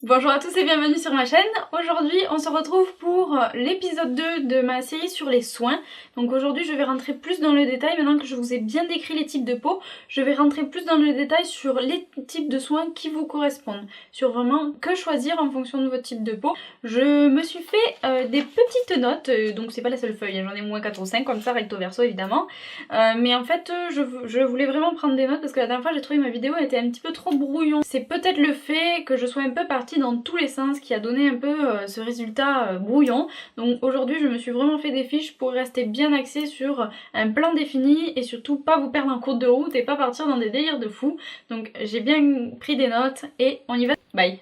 Bonjour à tous et bienvenue sur ma chaîne. Aujourd'hui on se retrouve pour l'épisode 2 de ma série sur les soins. Donc aujourd'hui je vais rentrer plus dans le détail, maintenant que je vous ai bien décrit les types de peau, je vais rentrer plus dans le détail sur les types de soins qui vous correspondent. Sur vraiment que choisir en fonction de votre type de peau. Je me suis fait des petites notes, donc c'est pas la seule feuille, j'en ai moins 4 ou 5 comme ça recto verso évidemment. Mais en fait je voulais vraiment prendre des notes parce que la dernière fois j'ai trouvé ma vidéo était un petit peu trop brouillon. C'est peut-être le fait que je sois un peu partie dans tous les sens qui a donné un peu ce résultat brouillon. Donc aujourd'hui je me suis vraiment fait des fiches pour rester bien axée sur un plan défini et surtout pas vous perdre en cours de route et pas partir dans des délires de fou. Donc j'ai bien pris des notes et on y va. Bye.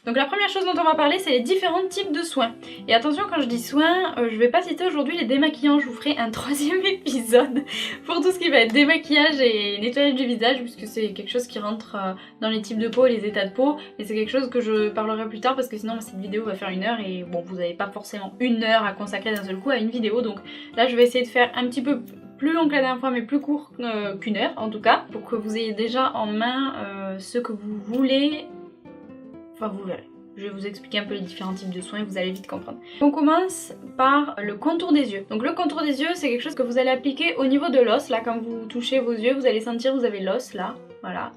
Donc la première chose dont on va parler, c'est les différents types de soins. Et attention, quand je dis soins, je vais pas citer aujourd'hui les démaquillants, je vous ferai un troisième épisode pour tout ce qui va être démaquillage et nettoyage du visage, puisque c'est quelque chose qui rentre dans les types de peau et les états de peau, et c'est quelque chose que je parlerai plus tard parce que sinon cette vidéo va faire 1 heure et bon, vous n'avez pas forcément 1 heure à consacrer d'un seul coup à une vidéo, donc là je vais essayer de faire un petit peu plus long que la dernière fois mais plus court qu'1 heure en tout cas, pour que vous ayez déjà en main ce que vous voulez. Enfin vous verrez. Je vais vous expliquer un peu les différents types de soins et vous allez vite comprendre. On commence par le contour des yeux. Donc le contour des yeux, c'est quelque chose que vous allez appliquer au niveau de l'os. Là, quand vous touchez vos yeux, vous allez sentir, vous avez l'os là, voilà.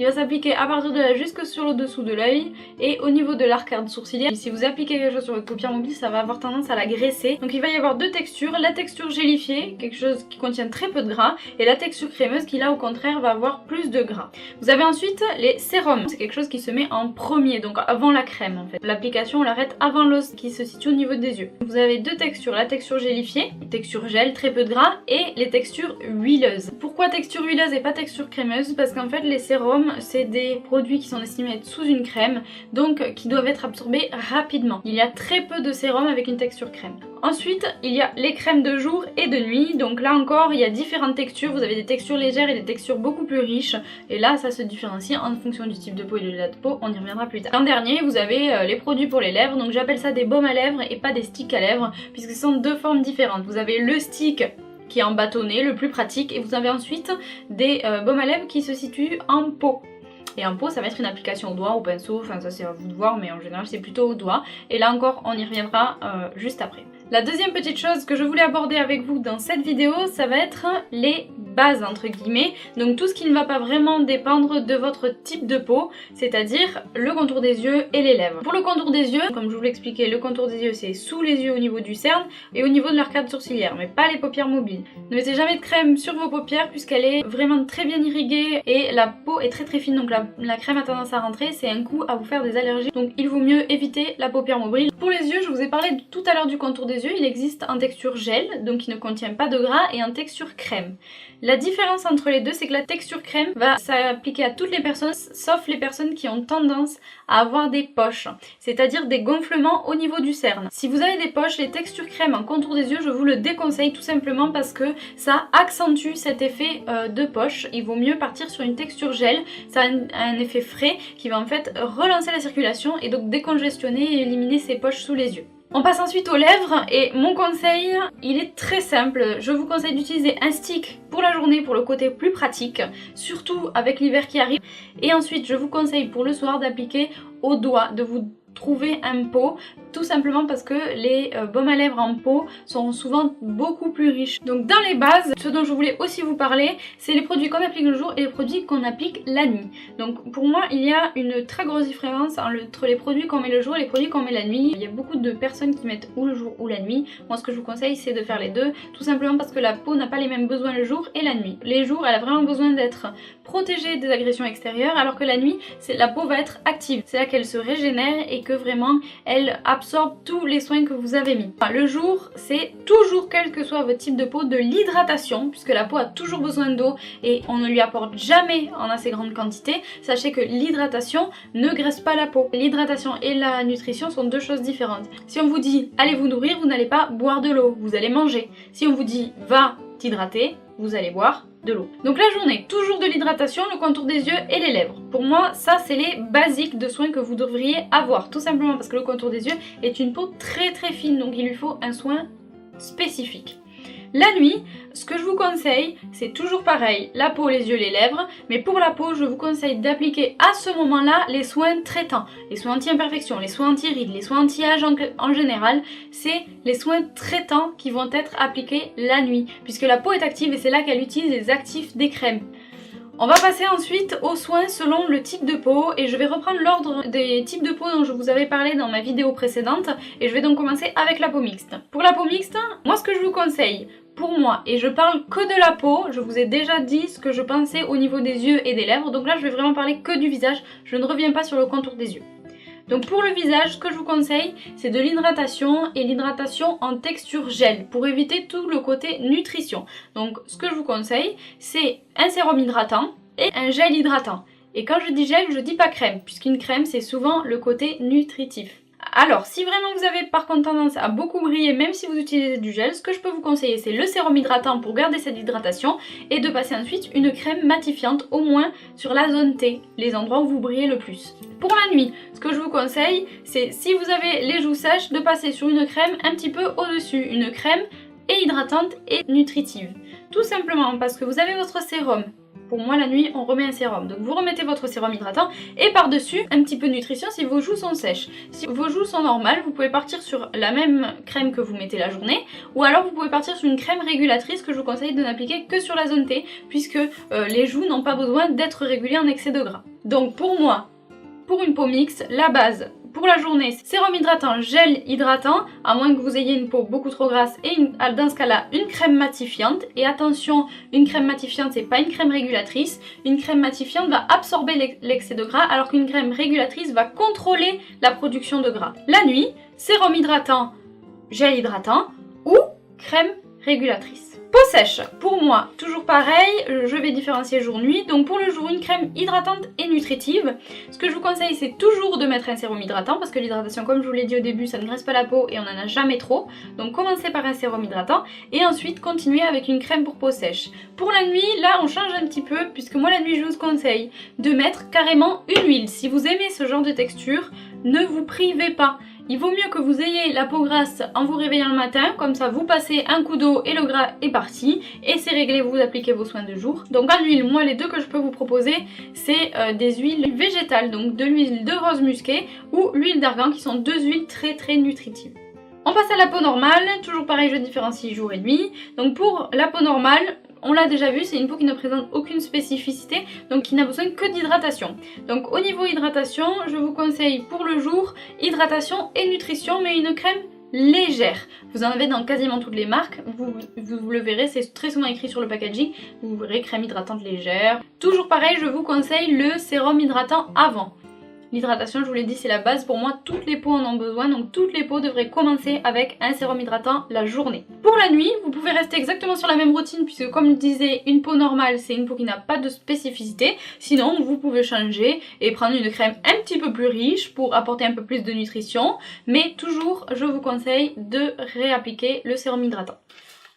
Il va s'appliquer à partir de là jusque sur le dessous de l'œil et au niveau de l'arcade sourcilière. Si vous appliquez quelque chose sur votre paupière mobile, ça va avoir tendance à la graisser. Donc il va y avoir deux textures, la texture gélifiée, quelque chose qui contient très peu de gras, et la texture crémeuse qui là au contraire va avoir plus de gras. Vous avez ensuite les sérums, c'est quelque chose qui se met en premier, donc avant la crème en fait. L'application on l'arrête avant l'os qui se situe au niveau des yeux. Vous avez deux textures, la texture gélifiée, texture gel, très peu de gras, et les textures huileuses. Pourquoi texture huileuse et pas texture crémeuse? Parce qu'en fait les sérums c'est des produits qui sont destinés à être sous une crème, donc qui doivent être absorbés rapidement. Il y a très peu de sérum avec une texture crème. Ensuite, il y a les crèmes de jour et de nuit, donc là encore il y a différentes textures, vous avez des textures légères et des textures beaucoup plus riches, et là ça se différencie en fonction du type de peau et de l'état de peau, on y reviendra plus tard. En dernier, vous avez les produits pour les lèvres, donc j'appelle ça des baumes à lèvres et pas des sticks à lèvres, puisque ce sont deux formes différentes. Vous avez le stick qui est en bâtonnet, le plus pratique, et vous avez ensuite des baumes à lèvres qui se situent en pot. Et en pot ça va être une application au doigt, au pinceau, enfin ça c'est à vous de voir mais en général c'est plutôt au doigt. Et là encore on y reviendra juste après. La deuxième petite chose que je voulais aborder avec vous dans cette vidéo, ça va être les bases entre guillemets, donc tout ce qui ne va pas vraiment dépendre de votre type de peau, c'est-à-dire le contour des yeux et les lèvres. Pour le contour des yeux, comme je vous l'expliquais, le contour des yeux c'est sous les yeux au niveau du cerne et au niveau de l'arcade sourcilière, mais pas les paupières mobiles. Ne mettez jamais de crème sur vos paupières puisqu'elle est vraiment très bien irriguée et la peau est très très fine, donc la crème a tendance à rentrer, c'est un coup à vous faire des allergies, donc il vaut mieux éviter la paupière mobile. Pour les yeux, je vous ai parlé tout à l'heure du contour des yeux, il existe en texture gel, donc qui ne contient pas de gras, et en texture crème. La différence entre les deux, c'est que la texture crème va s'appliquer à toutes les personnes, sauf les personnes qui ont tendance à avoir des poches, c'est-à-dire des gonflements au niveau du cerne. Si vous avez des poches, les textures crème en contour des yeux, je vous le déconseille tout simplement parce que ça accentue cet effet de poche. Il vaut mieux partir sur une texture gel, ça a un effet frais qui va en fait relancer la circulation et donc décongestionner et éliminer ces poches sous les yeux. On passe ensuite aux lèvres et mon conseil, il est très simple. Je vous conseille d'utiliser un stick pour la journée pour le côté plus pratique, surtout avec l'hiver qui arrive. Et ensuite, je vous conseille pour le soir d'appliquer au doigt, de vous trouver un pot, tout simplement parce que les baumes à lèvres en pot sont souvent beaucoup plus riches. Donc dans les bases, ce dont je voulais aussi vous parler, c'est les produits qu'on applique le jour et les produits qu'on applique la nuit. Donc pour moi, il y a une très grosse différence entre les produits qu'on met le jour et les produits qu'on met la nuit. Il y a beaucoup de personnes qui mettent ou le jour ou la nuit. Moi ce que je vous conseille c'est de faire les deux, tout simplement parce que la peau n'a pas les mêmes besoins le jour et la nuit. Les jours, elle a vraiment besoin d'être protégée des agressions extérieures, alors que la nuit, la peau va être active. C'est là qu'elle se régénère et que vraiment elle absorbe tous les soins que vous avez mis. Le jour, c'est toujours, quel que soit votre type de peau, de l'hydratation, puisque la peau a toujours besoin d'eau et on ne lui apporte jamais en assez grande quantité. Sachez que l'hydratation ne graisse pas la peau. L'hydratation et la nutrition sont deux choses différentes. Si on vous dit allez vous nourrir, vous n'allez pas boire de l'eau, vous allez manger. Si on vous dit va t'hydrater, vous allez boire de l'eau. Donc la journée, toujours de l'hydratation, le contour des yeux et les lèvres. Pour moi, ça c'est les basiques de soins que vous devriez avoir, tout simplement parce que le contour des yeux est une peau très très fine, donc il lui faut un soin spécifique. La nuit, ce que je vous conseille, c'est toujours pareil, la peau, les yeux, les lèvres, mais pour la peau, je vous conseille d'appliquer à ce moment-là les soins traitants, les soins anti-imperfection, les soins anti-rides, les soins anti-âge en général, c'est les soins traitants qui vont être appliqués la nuit, puisque la peau est active et c'est là qu'elle utilise les actifs des crèmes. On va passer ensuite aux soins selon le type de peau et je vais reprendre l'ordre des types de peau dont je vous avais parlé dans ma vidéo précédente et je vais donc commencer avec la peau mixte. Pour la peau mixte, moi ce que je vous conseille, pour moi, et je parle que de la peau, je vous ai déjà dit ce que je pensais au niveau des yeux et des lèvres, donc là je vais vraiment parler que du visage, je ne reviens pas sur le contour des yeux. Donc pour le visage, ce que je vous conseille, c'est de l'hydratation et l'hydratation en texture gel pour éviter tout le côté nutrition. Donc ce que je vous conseille, c'est un sérum hydratant et un gel hydratant. Et quand je dis gel, je dis pas crème, puisqu'une crème c'est souvent le côté nutritif. Alors, si vraiment vous avez par contre tendance à beaucoup briller, même si vous utilisez du gel, ce que je peux vous conseiller, c'est le sérum hydratant pour garder cette hydratation et de passer ensuite une crème matifiante, au moins sur la zone T, les endroits où vous brillez le plus. Pour la nuit, ce que je vous conseille, c'est si vous avez les joues sèches, de passer sur une crème un petit peu au-dessus, une crème et hydratante et nutritive. Tout simplement parce que vous avez votre sérum. Pour moi, la nuit, on remet un sérum. Donc vous remettez votre sérum hydratant et par-dessus, un petit peu de nutrition si vos joues sont sèches. Si vos joues sont normales, vous pouvez partir sur la même crème que vous mettez la journée ou alors vous pouvez partir sur une crème régulatrice que je vous conseille de n'appliquer que sur la zone T puisque les joues n'ont pas besoin d'être régulées en excès de gras. Donc pour moi, pour une peau mixte, la base pour la journée, sérum hydratant, gel hydratant, à moins que vous ayez une peau beaucoup trop grasse et dans ce cas-là, une crème matifiante. Et attention, une crème matifiante, c'est pas une crème régulatrice. Une crème matifiante va absorber l'excès de gras alors qu'une crème régulatrice va contrôler la production de gras. La nuit, sérum hydratant, gel hydratant ou crème régulatrice. Peau sèche, pour moi, toujours pareil, je vais différencier jour-nuit. Donc pour le jour, une crème hydratante et nutritive. Ce que je vous conseille, c'est toujours de mettre un sérum hydratant parce que l'hydratation, comme je vous l'ai dit au début, ça ne graisse pas la peau et on n'en a jamais trop. Donc commencez par un sérum hydratant et ensuite continuez avec une crème pour peau sèche. Pour la nuit, là on change un petit peu puisque moi la nuit, je vous conseille de mettre carrément une huile. Si vous aimez ce genre de texture, ne vous privez pas. Il vaut mieux que vous ayez la peau grasse en vous réveillant le matin, comme ça vous passez un coup d'eau et le gras est parti, et c'est réglé, vous appliquez vos soins de jour. Donc en huile, moi les deux que je peux vous proposer, c'est des huiles végétales, donc de l'huile de rose musquée ou l'huile d'argan qui sont deux huiles très nutritives. On passe à la peau normale, toujours pareil, je différencie jour et nuit. Donc pour la peau normale, on l'a déjà vu, c'est une peau qui ne présente aucune spécificité, donc qui n'a besoin que d'hydratation. Donc au niveau hydratation, je vous conseille pour le jour, hydratation et nutrition, mais une crème légère. Vous en avez dans quasiment toutes les marques, vous le verrez, c'est très souvent écrit sur le packaging, vous verrez crème hydratante légère. Toujours pareil, je vous conseille le sérum hydratant avant. L'hydratation, je vous l'ai dit, c'est la base. Pour moi, toutes les peaux en ont besoin. Donc toutes les peaux devraient commencer avec un sérum hydratant la journée. Pour la nuit, vous pouvez rester exactement sur la même routine puisque comme je disais, une peau normale, c'est une peau qui n'a pas de spécificité. Sinon, vous pouvez changer et prendre une crème un petit peu plus riche pour apporter un peu plus de nutrition. Mais toujours, je vous conseille de réappliquer le sérum hydratant.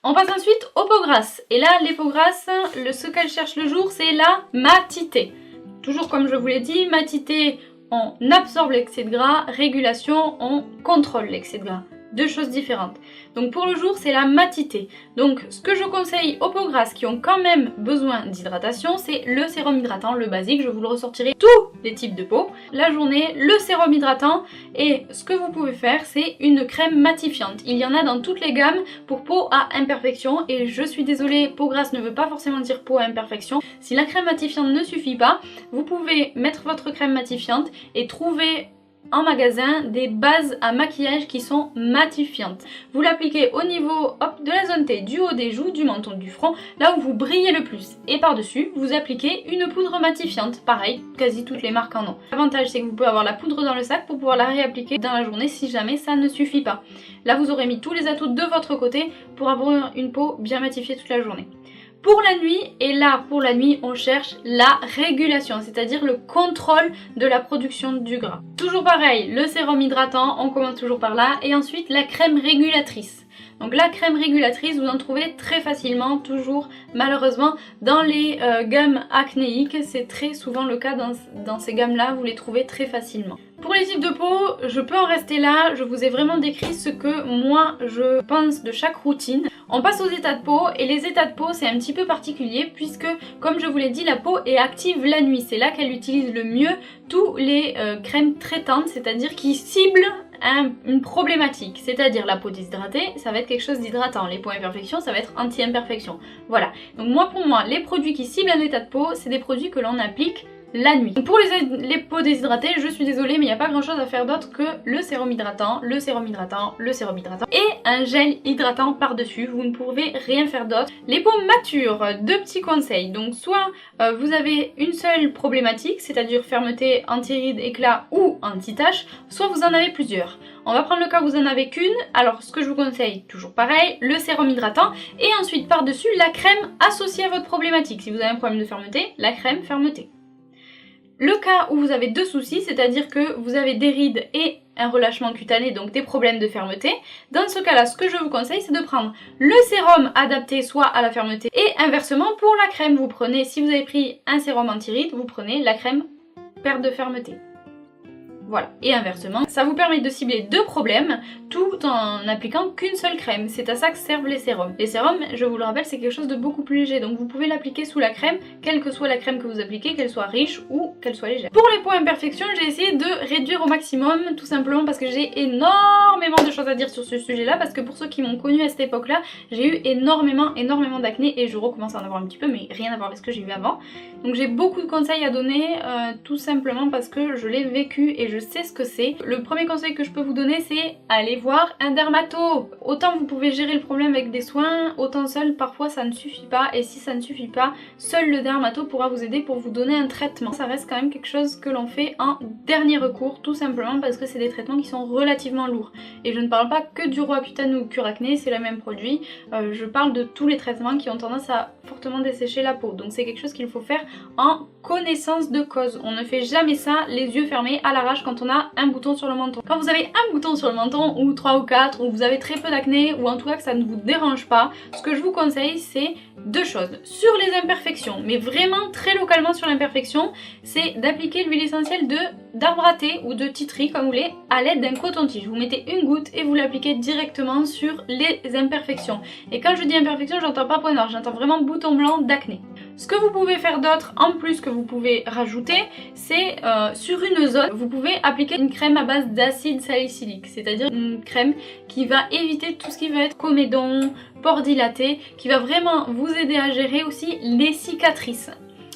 On passe ensuite aux peaux grasses. Et là, les peaux grasses, ce qu'elles cherchent le jour, c'est la matité. Toujours comme je vous l'ai dit, matité, on absorbe l'excès de gras, régulation, on contrôle l'excès de gras. Deux choses différentes. Donc pour le jour, c'est la matité. Donc ce que je conseille aux peaux grasses qui ont quand même besoin d'hydratation, c'est le sérum hydratant, le basique. Je vous le ressortirai tous les types de peau. La journée, le sérum hydratant. Et ce que vous pouvez faire, c'est une crème matifiante. Il y en a dans toutes les gammes pour peau à imperfection. Et je suis désolée, peau grasse ne veut pas forcément dire peau à imperfection. Si la crème matifiante ne suffit pas, vous pouvez mettre votre crème matifiante et trouver en magasin des bases à maquillage qui sont matifiantes. Vous l'appliquez au niveau de la zone T, du haut des joues, du menton, du front, là où vous brillez le plus. Et par-dessus, vous appliquez une poudre matifiante. Pareil, quasi toutes les marques en ont. L'avantage, c'est que vous pouvez avoir la poudre dans le sac pour pouvoir la réappliquer dans la journée si jamais ça ne suffit pas. Là, vous aurez mis tous les atouts de votre côté pour avoir une peau bien matifiée toute la journée. Pour la nuit, et là pour la nuit on cherche la régulation, c'est-à-dire le contrôle de la production du gras. Toujours pareil, le sérum hydratant, on commence toujours par là, et ensuite la crème régulatrice. Donc la crème régulatrice, vous en trouvez très facilement, toujours malheureusement, dans les gammes acnéiques. C'est très souvent le cas dans ces gammes-là, vous les trouvez très facilement. Pour les types de peau, je peux en rester là, je vous ai vraiment décrit ce que moi je pense de chaque routine. On passe aux états de peau, et les états de peau c'est un petit peu particulier puisque, comme je vous l'ai dit, la peau est active la nuit. C'est là qu'elle utilise le mieux tous les crèmes traitantes, c'est-à-dire qui ciblent une problématique, c'est-à-dire la peau déshydratée, ça va être quelque chose d'hydratant, les peaux imperfections, ça va être anti-imperfection. Voilà, donc pour moi, les produits qui ciblent un état de peau, c'est des produits que l'on applique la nuit. Pour les peaux déshydratées, je suis désolée, mais il n'y a pas grand chose à faire d'autre que le sérum hydratant, le sérum hydratant, le sérum hydratant et un gel hydratant par-dessus. Vous ne pouvez rien faire d'autre. Les peaux matures, deux petits conseils. Donc soit vous avez une seule problématique, c'est-à-dire fermeté, anti-rides, éclat ou anti-tache, soit vous en avez plusieurs. On va prendre le cas où vous en avez qu'une. Alors ce que je vous conseille, toujours pareil, le sérum hydratant et ensuite par-dessus la crème associée à votre problématique. Si vous avez un problème de fermeté, la crème fermeté. Le cas où vous avez deux soucis, c'est-à-dire que vous avez des rides et un relâchement cutané, donc des problèmes de fermeté, dans ce cas-là, ce que je vous conseille, c'est de prendre le sérum adapté soit à la fermeté et inversement pour la crème. Vous prenez, si vous avez pris un sérum anti-rides, vous prenez la crème perte de fermeté. Voilà, et inversement, ça vous permet de cibler deux problèmes tout en n'appliquant qu'une seule crème. C'est à ça que servent les sérums. Les sérums, je vous le rappelle, c'est quelque chose de beaucoup plus léger, donc vous pouvez l'appliquer sous la crème, quelle que soit la crème que vous appliquez, qu'elle soit riche ou qu'elle soit légère. Pour les peaux imperfections, j'ai essayé de réduire au maximum, tout simplement parce que j'ai énormément de choses à dire sur ce sujet-là, parce que pour ceux qui m'ont connue à cette époque-là, j'ai eu énormément d'acné et je recommence à en avoir un petit peu, mais rien à voir avec ce que j'ai vu avant. Donc j'ai beaucoup de conseils à donner, tout simplement parce que je l'ai vécu et je sais ce que c'est. Le premier conseil que je peux vous donner, c'est aller voir un dermato. Autant vous pouvez gérer le problème avec des soins, autant seul parfois ça ne suffit pas, et si ça ne suffit pas, seul le dermato pourra vous aider pour vous donner un traitement. Ça reste quand même quelque chose que l'on fait en dernier recours, tout simplement parce que c'est des traitements qui sont relativement lourds. Et je ne parle pas que du Roaccutane ou Curacné, c'est le même produit, je parle de tous les traitements qui ont tendance à fortement dessécher la peau. Donc c'est quelque chose qu'il faut faire en connaissance de cause. On ne fait jamais ça les yeux fermés à l'arrache quand on a un bouton sur le menton. Quand vous avez un bouton sur le menton, ou 3 ou 4, ou vous avez très peu d'acné, ou en tout cas que ça ne vous dérange pas, ce que je vous conseille c'est deux choses. Sur les imperfections, mais vraiment très localement sur l'imperfection, c'est d'appliquer l'huile essentielle d'arbre à thé ou de titri comme vous voulez à l'aide d'un coton-tige. Vous mettez une goutte et vous l'appliquez directement sur les imperfections. Et quand je dis imperfection, j'entends pas point noir, j'entends vraiment bouton blanc d'acné. Ce que vous pouvez faire d'autre, en plus que vous pouvez rajouter, c'est sur une zone, vous pouvez appliquer une crème à base d'acide salicylique, c'est-à-dire une crème qui va éviter tout ce qui va être comédon, pores dilatés, qui va vraiment vous aider à gérer aussi les cicatrices.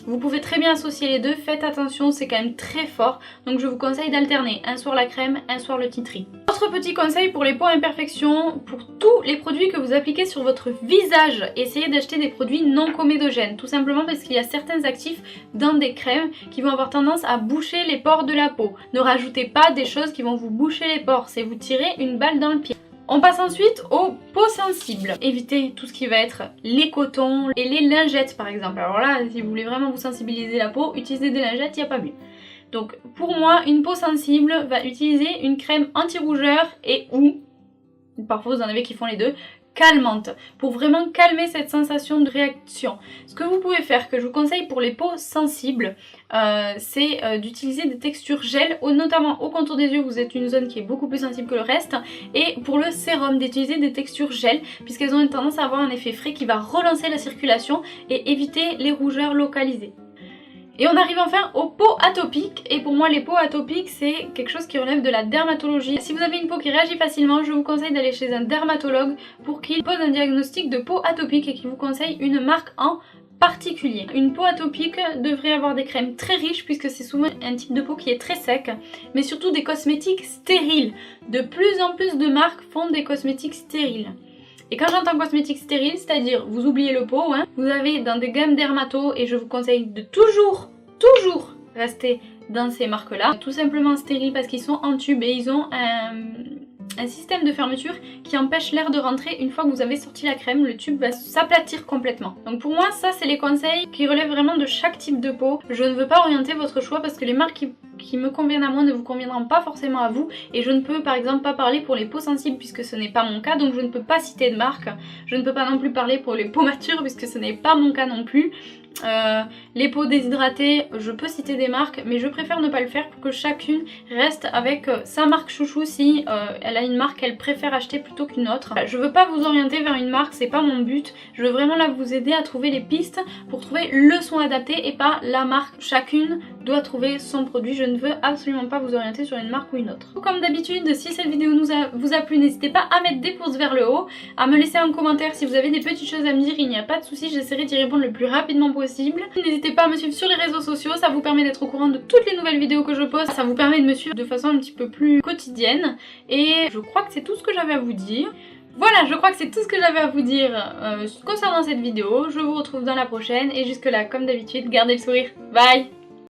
Vous pouvez très bien associer les deux, faites attention, c'est quand même très fort, donc je vous conseille d'alterner un soir la crème, un soir le titri. Autre petit conseil pour les peaux imperfections, pour tous les produits que vous appliquez sur votre visage, essayez d'acheter des produits non comédogènes, tout simplement parce qu'il y a certains actifs dans des crèmes qui vont avoir tendance à boucher les pores de la peau. Ne rajoutez pas des choses qui vont vous boucher les pores, c'est vous tirer une balle dans le pied. On passe ensuite aux peaux sensibles. Évitez tout ce qui va être les cotons et les lingettes par exemple. Alors là, si vous voulez vraiment vous sensibiliser la peau, utilisez des lingettes, il n'y a pas mieux. Donc pour moi, une peau sensible va utiliser une crème anti-rougeur et ou, parfois vous en avez qui font les deux, calmante, pour vraiment calmer cette sensation de réaction. Ce que vous pouvez faire, que je vous conseille pour les peaux sensibles, c'est d'utiliser des textures gel, notamment au contour des yeux, vous êtes une zone qui est beaucoup plus sensible que le reste, et pour le sérum, d'utiliser des textures gel, puisqu'elles ont une tendance à avoir un effet frais qui va relancer la circulation et éviter les rougeurs localisées. Et on arrive enfin aux peaux atopiques, et pour moi les peaux atopiques c'est quelque chose qui relève de la dermatologie. Si vous avez une peau qui réagit facilement, je vous conseille d'aller chez un dermatologue pour qu'il pose un diagnostic de peau atopique et qu'il vous conseille une marque en particulier. Une peau atopique devrait avoir des crèmes très riches puisque c'est souvent un type de peau qui est très sec, mais surtout des cosmétiques stériles. De plus en plus de marques font des cosmétiques stériles. Et quand j'entends cosmétique stérile, c'est-à-dire vous oubliez le pot, hein, vous avez dans des gammes dermato, et je vous conseille de toujours rester dans ces marques-là. Tout simplement stériles parce qu'ils sont en tube et ils ont un système de fermeture qui empêche l'air de rentrer. Une fois que vous avez sorti la crème, le tube va s'aplatir complètement. Donc pour moi, ça c'est les conseils qui relèvent vraiment de chaque type de peau. Je ne veux pas orienter votre choix parce que les marques qui me conviennent à moi ne vous conviendront pas forcément à vous, et je ne peux par exemple pas parler pour les peaux sensibles puisque ce n'est pas mon cas, donc je ne peux pas citer de marque. Je ne peux pas non plus parler pour les peaux matures puisque ce n'est pas mon cas non plus. Les peaux déshydratées, je peux citer des marques, mais je préfère ne pas le faire pour que chacune reste avec sa marque chouchou si elle a une marque qu'elle préfère acheter plutôt qu'une autre. Je veux pas vous orienter vers une marque, c'est pas mon but. Je veux vraiment là vous aider à trouver les pistes pour trouver le soin adapté et pas la marque. Chacune doit trouver son produit. Je ne veux absolument pas vous orienter sur une marque ou une autre. Comme d'habitude, si cette vidéo vous a plu, n'hésitez pas à mettre des pouces vers le haut, à me laisser un commentaire si vous avez des petites choses à me dire, il n'y a pas de souci, j'essaierai d'y répondre le plus rapidement possible. N'hésitez pas à me suivre sur les réseaux sociaux, ça vous permet d'être au courant de toutes les nouvelles vidéos que je poste, ça vous permet de me suivre de façon un petit peu plus quotidienne, et je crois que c'est tout ce que j'avais à vous dire. Voilà, je crois que c'est tout ce que j'avais à vous dire concernant cette vidéo. Je vous retrouve dans la prochaine, et jusque là, comme d'habitude, gardez le sourire. Bye!